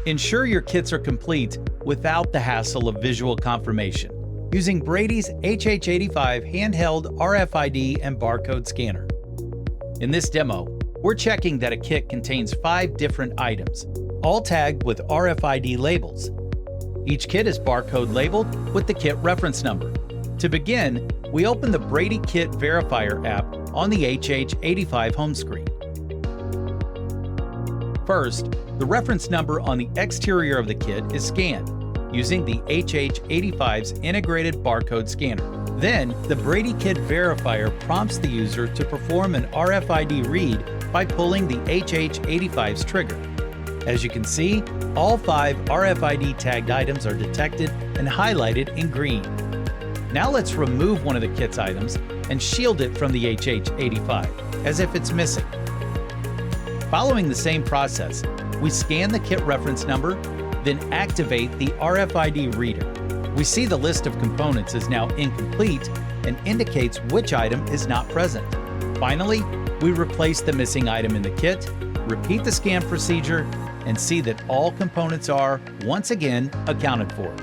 Ensure your kits are complete without the hassle of visual confirmation using Brady's HH85 handheld RFID and barcode scanner. In this demo, we're checking that a kit contains 5 different items, all tagged with RFID labels. Each kit is barcode labeled with the kit reference number. To begin, we open the Brady Kit Verifier app on the HH85 home screen. First, the reference number on the exterior of the kit is scanned using the HH85's integrated barcode scanner. Then, the Brady Kit Verifier prompts the user to perform an RFID read by pulling the HH85's trigger. As you can see, all 5 RFID tagged items are detected and highlighted in green. Now let's remove one of the kit's items and shield it from the HH85, as if it's missing. Following the same process, we scan the kit reference number, then activate the RFID reader. We see the list of components is now incomplete and indicates which item is not present. Finally, we replace the missing item in the kit, repeat the scan procedure, and see that all components are, once again, accounted for.